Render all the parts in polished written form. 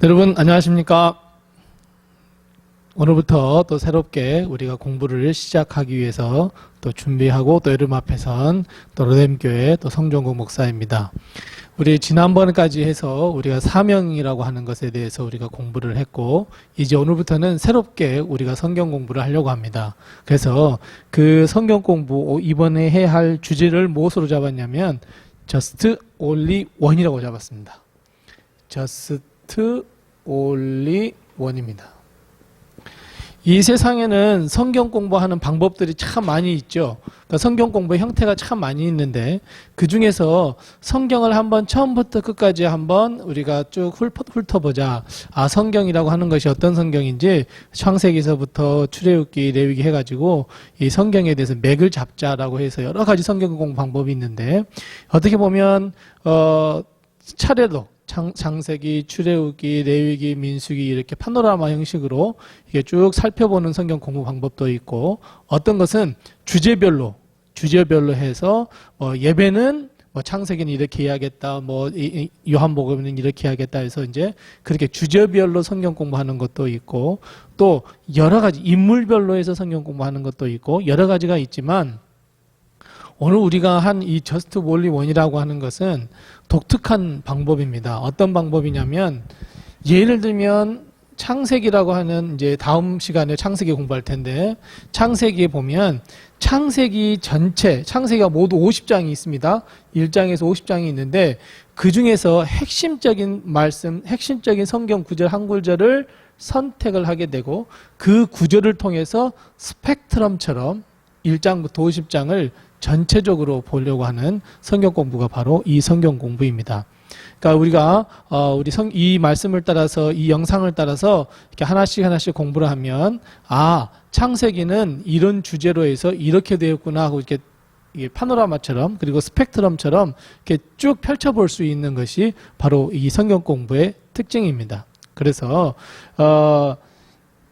여러분 안녕하십니까? 오늘부터 또 새롭게 우리가 공부를 시작하기 위해서 또 준비하고 또 여러분 앞에선 또 로뎀교회 또 성종국 목사입니다. 우리 지난번까지 해서 우리가 사명이라고 하는 것에 대해서 우리가 공부를 했고, 이제 오늘부터는 새롭게 우리가 성경 공부를 하려고 합니다. 그래서 그 성경 공부 이번에 해야 할 주제를 무엇으로 잡았냐면 Just Only One이라고 잡았습니다. Just Only One입니다. 이 세상에는 성경 공부하는 방법들이 참 많이 있죠. 그러니까 성경 공부의 형태가 참 많이 있는데, 그 중에서 성경을 한번 처음부터 끝까지 한번 우리가 쭉 훑어보자. 성경이라고 하는 것이 어떤 성경인지 창세기서부터 출애굽기, 레위기 해가지고 이 성경에 대해서 맥을 잡자라고 해서 여러 가지 성경 공부 방법이 있는데, 어떻게 보면 차례로 창세기, 출애굽기, 레위기, 민수기 이렇게 파노라마 형식으로 이게 쭉 살펴보는 성경 공부 방법도 있고, 어떤 것은 주제별로 해서 예배는 창세기는 이렇게 해야겠다, 요한복음은 이렇게 해야겠다 해서 이제 그렇게 주제별로 성경 공부하는 것도 있고, 또 여러 가지 인물별로 해서 성경 공부하는 것도 있고 여러 가지가 있지만, 오늘 우리가 한 이 Just Only One이라고 하는 것은 독특한 방법입니다. 어떤 방법이냐면, 예를 들면 창세기라고 하는, 이제 다음 시간에 창세기 공부할 텐데, 창세기에 보면 창세기 전체, 창세기가 모두 50장이 있습니다. 1장에서 50장이 있는데, 그 중에서 핵심적인 말씀, 핵심적인 성경 구절 한 구절을 선택을 하게 되고, 그 구절을 통해서 스펙트럼처럼 1장부터 50장을 전체적으로 보려고 하는 성경 공부가 바로 이 성경 공부입니다. 그러니까 우리가 이 말씀을 따라서, 이 영상을 따라서 이렇게 하나씩 공부를 하면, 창세기는 이런 주제로 해서 이렇게 되었구나 하고 이렇게 파노라마처럼, 그리고 스펙트럼처럼 이렇게 쭉 펼쳐볼 수 있는 것이 바로 이 성경 공부의 특징입니다. 그래서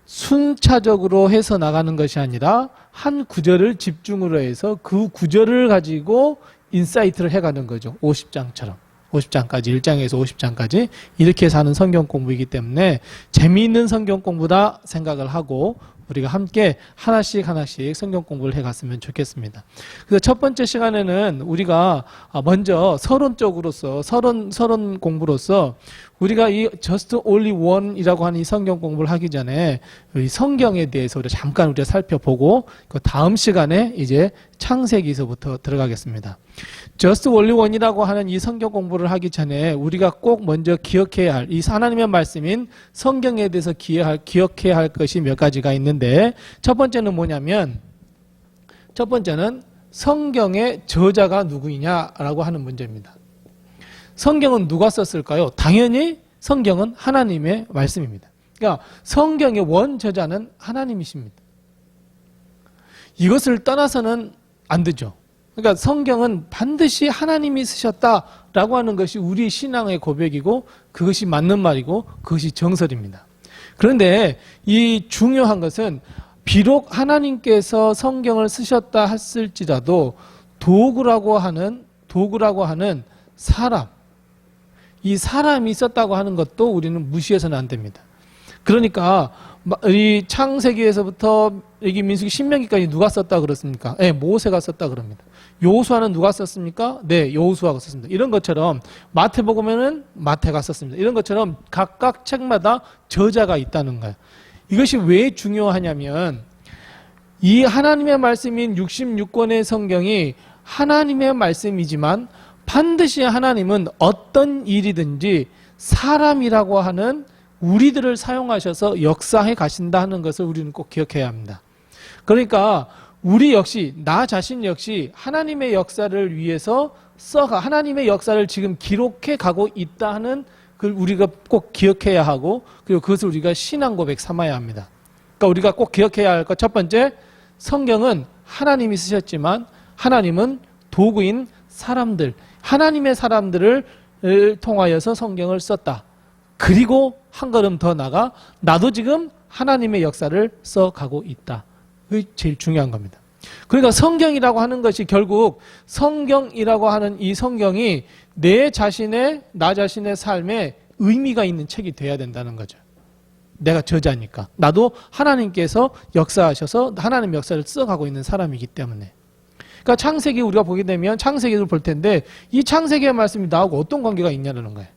순차적으로 해서 나가는 것이 아니라 한 구절을 집중으로 해서 그 구절을 가지고 인사이트를 해가는 거죠. 50장처럼. 50장까지, 1장에서 50장까지 이렇게 해서 하는 성경 공부이기 때문에 재미있는 성경 공부다 생각을 하고 우리가 함께 하나씩 성경 공부를 해갔으면 좋겠습니다. 그래서 첫 번째 시간에는 우리가 먼저 서론적으로서, 서론 공부로서 우리가 이 Just Only One이라고 하는 이 성경 공부를 하기 전에 이 성경에 대해서 우리가 살펴보고, 그 다음 시간에 이제 창세기서부터 들어가겠습니다. Just Only One이라고 하는 이 성경 공부를 하기 전에 우리가 꼭 먼저 기억해야 할, 이 하나님의 말씀인 성경에 대해서 기억해야 할 것이 몇 가지가 있는데, 첫 번째는 뭐냐면, 첫 번째는 성경의 저자가 누구이냐라고 하는 문제입니다. 성경은 누가 썼을까요? 당연히 성경은 하나님의 말씀입니다. 그러니까 성경의 원저자는 하나님이십니다. 이것을 떠나서는 안 되죠. 그러니까 성경은 반드시 하나님이 쓰셨다라고 하는 것이 우리 신앙의 고백이고, 그것이 맞는 말이고, 그것이 정설입니다. 그런데 이 중요한 것은, 비록 하나님께서 성경을 쓰셨다 했을지라도 도구라고 하는 사람, 이 사람이 썼다고 하는 것도 우리는 무시해서는 안 됩니다. 그러니까 이 창세기에서부터 여기 민수기, 신명기까지 누가 썼다 그렇습니까? 네, 모세가 썼다 그럽니다. 여호수아는 누가 썼습니까? 네, 여호수아가 썼습니다. 이런 것처럼 마태복음에는 마태가 썼습니다. 이런 것처럼 각각 책마다 저자가 있다는 거예요. 이것이 왜 중요하냐면, 이 하나님의 말씀인 66권의 성경이 하나님의 말씀이지만 반드시 하나님은 어떤 일이든지 사람이라고 하는 우리들을 사용하셔서 역사해 가신다 하는 것을 우리는 꼭 기억해야 합니다. 그러니까 우리 역시, 나 자신 역시 하나님의 역사를 위해서 하나님의 역사를 지금 기록해 가고 있다 하는 걸 우리가 꼭 기억해야 하고, 그리고 그것을 우리가 신앙 고백 삼아야 합니다. 그러니까 우리가 꼭 기억해야 할 것, 첫 번째, 성경은 하나님이 쓰셨지만 하나님은 도구인 사람들, 하나님의 사람들을 통하여서 성경을 썼다. 그리고 한 걸음 더 나가, 나도 지금 하나님의 역사를 써가고 있다. 그게 제일 중요한 겁니다. 그러니까 성경이라고 하는 것이 결국, 성경이라고 하는 이 성경이 나 자신의 삶에 의미가 있는 책이 돼야 된다는 거죠. 내가 저자니까. 나도 하나님께서 역사하셔서 하나님 역사를 써가고 있는 사람이기 때문에. 그러니까 창세기 우리가 보게 되면 창세기를 볼 텐데 이 창세기의 말씀이 나하고 어떤 관계가 있냐는 거예요.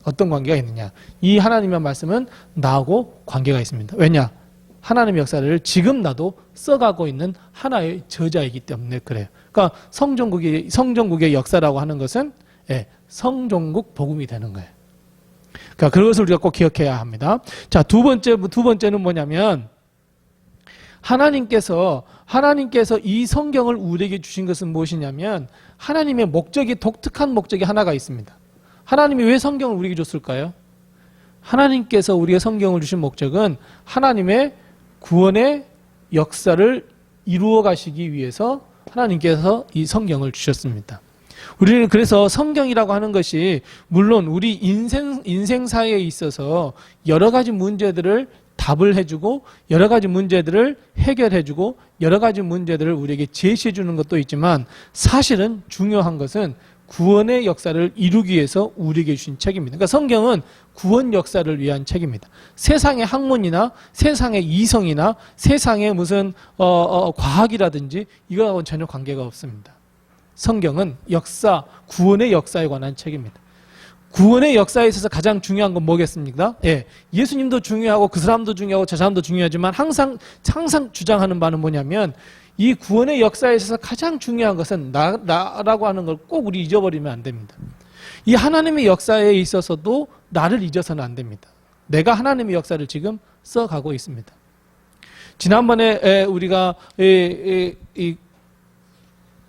어떤 관계가 있느냐. 이 하나님의 말씀은 나하고 관계가 있습니다. 왜냐? 하나님의 역사를 지금 나도 써가고 있는 하나의 저자이기 때문에 그래요. 그러니까 성전국의 역사라고 하는 것은 성전국 복음이 되는 거예요. 그러니까 그것을 우리가 꼭 기억해야 합니다. 자, 두 번째는 뭐냐면 하나님께서 이 성경을 우리에게 주신 것은 무엇이냐면 하나님의 목적이 독특한 목적이 하나가 있습니다. 하나님이 왜 성경을 우리에게 줬을까요? 하나님께서 우리에게 성경을 주신 목적은 하나님의 구원의 역사를 이루어 가시기 위해서 하나님께서 이 성경을 주셨습니다. 우리는 그래서 성경이라고 하는 것이 물론 우리 인생사에 있어서 여러 가지 문제들을 답을 해주고 여러 가지 문제들을 해결해주고 여러 가지 문제들을 우리에게 제시해 주는 것도 있지만 사실은 중요한 것은 구원의 역사를 이루기 위해서 우리에게 주신 책입니다. 그러니까 성경은 구원 역사를 위한 책입니다. 세상의 학문이나 세상의 이성이나 세상의 무슨 과학이라든지 이거하고는 전혀 관계가 없습니다. 성경은 역사, 구원의 역사에 관한 책입니다. 구원의 역사에 있어서 가장 중요한 건 뭐겠습니까? 예수님도 중요하고 그 사람도 중요하고 저 사람도 중요하지만 항상 주장하는 바는 뭐냐면 이 구원의 역사에 있어서 가장 중요한 것은 나라고 하는 걸 꼭 우리 잊어버리면 안 됩니다. 이 하나님의 역사에 있어서도 나를 잊어서는 안 됩니다. 내가 하나님의 역사를 지금 써가고 있습니다. 지난번에 우리가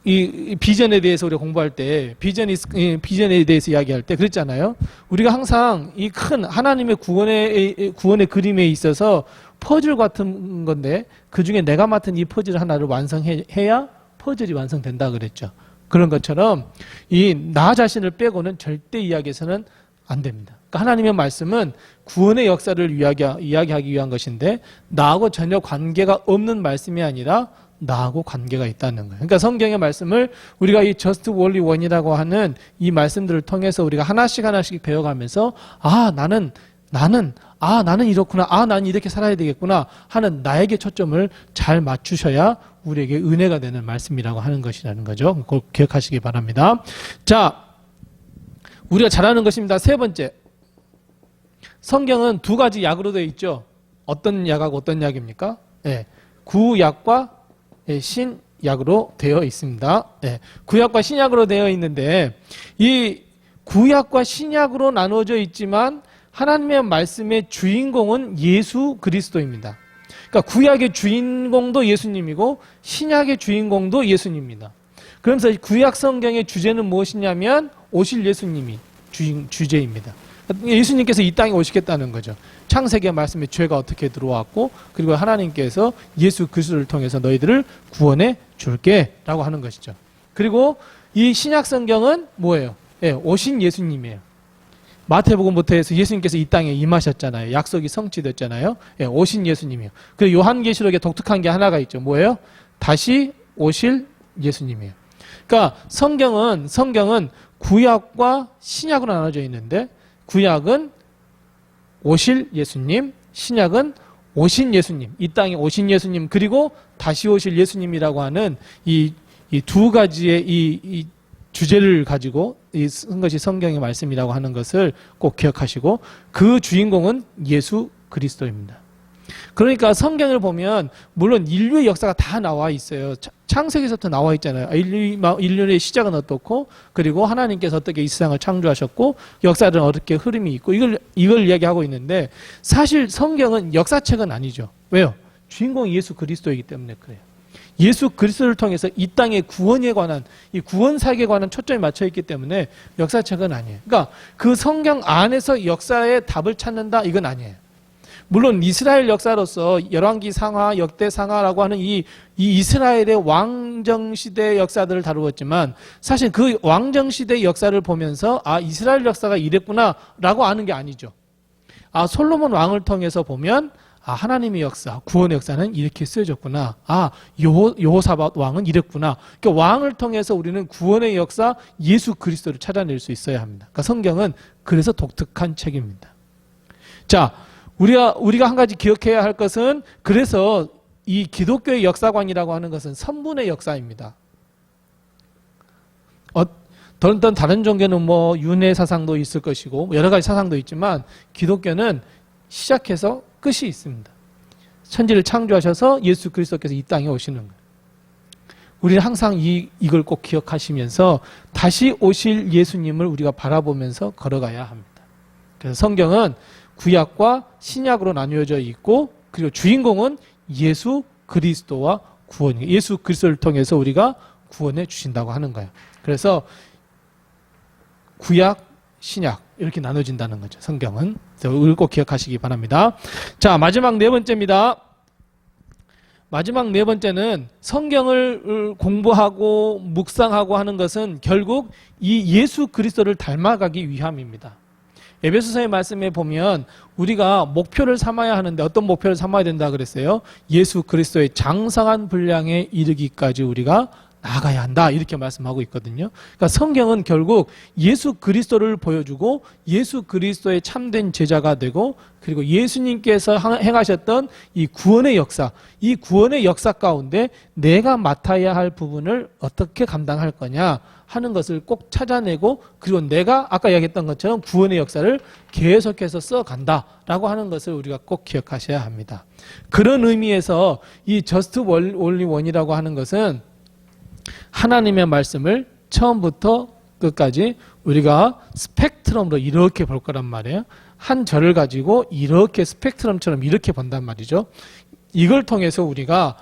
이 비전에 대해서 우리가 공부할 때 비전에 대해서 이야기할 때 그랬잖아요. 우리가 항상 이 큰 하나님의 구원의 그림에 있어서 퍼즐 같은 건데 그 중에 내가 맡은 이 퍼즐 하나를 완성해야 퍼즐이 완성된다 그랬죠. 그런 것처럼 이 나 자신을 빼고는 절대 이야기해서는 안 됩니다. 그러니까 하나님의 말씀은 구원의 역사를 이야기하기 위한 것인데 나하고 전혀 관계가 없는 말씀이 아니라 나하고 관계가 있다는 거예요. 그러니까 성경의 말씀을 우리가 이 Just Only One이라고 하는 이 말씀들을 통해서 우리가 하나씩 배워가면서 나는 이렇구나. 나는 이렇게 살아야 되겠구나 하는 나에게 초점을 잘 맞추셔야 우리에게 은혜가 되는 말씀이라고 하는 것이라는 거죠. 그걸 기억하시기 바랍니다. 자, 우리가 잘 아는 것입니다. 세 번째. 성경은 두 가지 약으로 되어 있죠. 어떤 약하고 어떤 약입니까? 구약과 신약으로 되어 있습니다. 구약과 신약으로 되어 있는데 이 구약과 신약으로 나누어져 있지만 하나님의 말씀의 주인공은 예수 그리스도입니다. 그러니까 구약의 주인공도 예수님이고 신약의 주인공도 예수님입니다. 그러면서 구약 성경의 주제는 무엇이냐면 오실 예수님이 주제입니다. 예수님께서 이 땅에 오시겠다는 거죠. 창세기의 말씀에 죄가 어떻게 들어왔고 그리고 하나님께서 예수 그리스도를 통해서 너희들을 구원해 줄게 라고 하는 것이죠. 그리고 이 신약 성경은 뭐예요? 오신 예수님이에요. 마태복음부터 해서 예수님께서 이 땅에 임하셨잖아요. 약속이 성취됐잖아요. 오신 예수님이에요. 그리고 요한계시록에 독특한 게 하나가 있죠. 뭐예요? 다시 오실 예수님이에요. 그러니까 성경은 구약과 신약으로 나눠져 있는데 구약은 오실 예수님, 신약은 오신 예수님, 이 땅에 오신 예수님, 그리고 다시 오실 예수님이라고 하는 이 두 가지의 이 주제를 가지고 쓴 것이 성경의 말씀이라고 하는 것을 꼭 기억하시고 그 주인공은 예수 그리스도입니다. 그러니까 성경을 보면 물론 인류의 역사가 다 나와 있어요. 창세기에서부터 나와 있잖아요. 인류의 시작은 어떻고 그리고 하나님께서 어떻게 이 세상을 창조하셨고 역사는 어떻게 흐름이 있고 이걸 이야기하고 있는데 사실 성경은 역사책은 아니죠. 왜요? 주인공이 예수 그리스도이기 때문에 그래요. 예수 그리스도를 통해서 이 땅의 구원에 관한 이 구원 사역에 관한 초점이 맞춰 있기 때문에 역사책은 아니에요. 그러니까 그 성경 안에서 역사의 답을 찾는다 이건 아니에요. 물론 이스라엘 역사로서 열왕기 상하, 역대 상하라고 하는 이 이스라엘의 왕정시대의 역사들을 다루었지만 사실 그 왕정시대의 역사를 보면서 이스라엘 역사가 이랬구나 라고 아는 게 아니죠. 솔로몬 왕을 통해서 보면 아, 하나님의 역사, 구원의 역사는 이렇게 쓰여졌구나. 아, 여호사밧 왕은 이랬구나. 그러니까 왕을 통해서 우리는 구원의 역사, 예수 그리스도를 찾아낼 수 있어야 합니다. 그러니까 성경은 그래서 독특한 책입니다. 자, 우리가 한 가지 기억해야 할 것은, 그래서 이 기독교의 역사관이라고 하는 것은 선분의 역사입니다. 어떤 다른 종교는 뭐 윤회 사상도 있을 것이고 여러 가지 사상도 있지만, 기독교는 시작해서 끝이 있습니다. 천지를 창조하셔서 예수 그리스도께서 이 땅에 오시는 거예요. 우리는 항상 이걸 꼭 기억하시면서 다시 오실 예수님을 우리가 바라보면서 걸어가야 합니다. 그래서 성경은 구약과 신약으로 나뉘어져 있고, 그리고 주인공은 예수 그리스도와 구원이에요. 예수 그리스도를 통해서 우리가 구원해 주신다고 하는 거예요. 그래서 구약, 신약 이렇게 나눠진다는 거죠. 성경은. 그래서 이걸 꼭 기억하시기 바랍니다. 자, 마지막 네 번째입니다. 마지막 네 번째는 성경을 공부하고 묵상하고 하는 것은 결국 이 예수 그리스도를 닮아가기 위함입니다. 에베소서의 말씀에 보면 우리가 목표를 삼아야 하는데, 어떤 목표를 삼아야 된다 그랬어요? 예수 그리스도의 장성한 분량에 이르기까지 우리가 나아가야 한다, 이렇게 말씀하고 있거든요. 그러니까 성경은 결국 예수 그리스도를 보여주고 예수 그리스도의 참된 제자가 되고, 그리고 예수님께서 행하셨던 이 구원의 역사, 이 구원의 역사 가운데 내가 맡아야 할 부분을 어떻게 감당할 거냐 하는 것을 꼭 찾아내고, 그리고 내가 아까 이야기했던 것처럼 구원의 역사를 계속해서 써간다라고 하는 것을 우리가 꼭 기억하셔야 합니다. 그런 의미에서 이 Just Only One이라고 하는 것은 하나님의 말씀을 처음부터 끝까지 우리가 스펙트럼으로 이렇게 볼 거란 말이에요. 한 절을 가지고 이렇게 스펙트럼처럼 이렇게 본단 말이죠. 이걸 통해서 우리가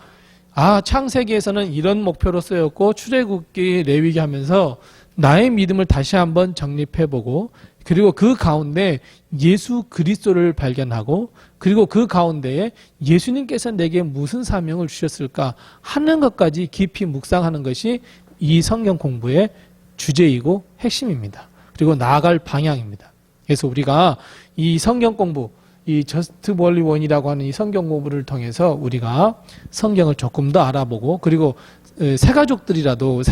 창세기에서는 이런 목표로 쓰였고, 출애굽기, 레위기 하면서 나의 믿음을 다시 한번 정립해보고, 그리고 그 가운데 예수 그리스도를 발견하고, 그리고 그 가운데에 예수님께서 내게 무슨 사명을 주셨을까 하는 것까지 깊이 묵상하는 것이 이 성경 공부의 주제이고 핵심입니다. 그리고 나아갈 방향입니다. 그래서 우리가 이 성경 공부, 이 Just Only One이라고 하는 이 성경 공부를 통해서 우리가 성경을 조금 더 알아보고, 그리고 새가족들이라도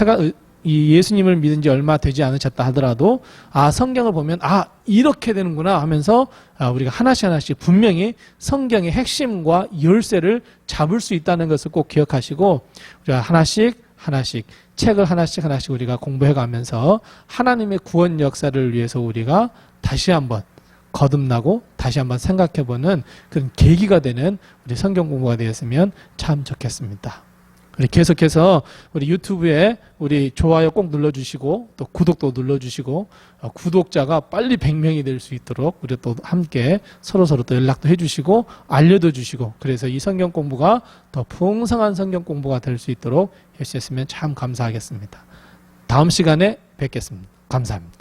이 예수님을 믿은 지 얼마 되지 않으셨다 하더라도 성경을 보면 이렇게 되는구나 하면서 우리가 하나씩 분명히 성경의 핵심과 열쇠를 잡을 수 있다는 것을 꼭 기억하시고, 우리가 하나씩 책을 하나씩 우리가 공부해 가면서 하나님의 구원 역사를 위해서 우리가 다시 한번 거듭나고 다시 한번 생각해보는 그런 계기가 되는 우리 성경 공부가 되었으면 참 좋겠습니다. 우리 계속해서 우리 유튜브에 우리 좋아요 꼭 눌러주시고, 또 구독도 눌러주시고, 구독자가 빨리 100명이 될 수 있도록 우리 또 함께 서로 또 연락도 해주시고 알려도 주시고, 그래서 이 성경 공부가 더 풍성한 성경 공부가 될 수 있도록 해주셨으면 참 감사하겠습니다. 다음 시간에 뵙겠습니다. 감사합니다.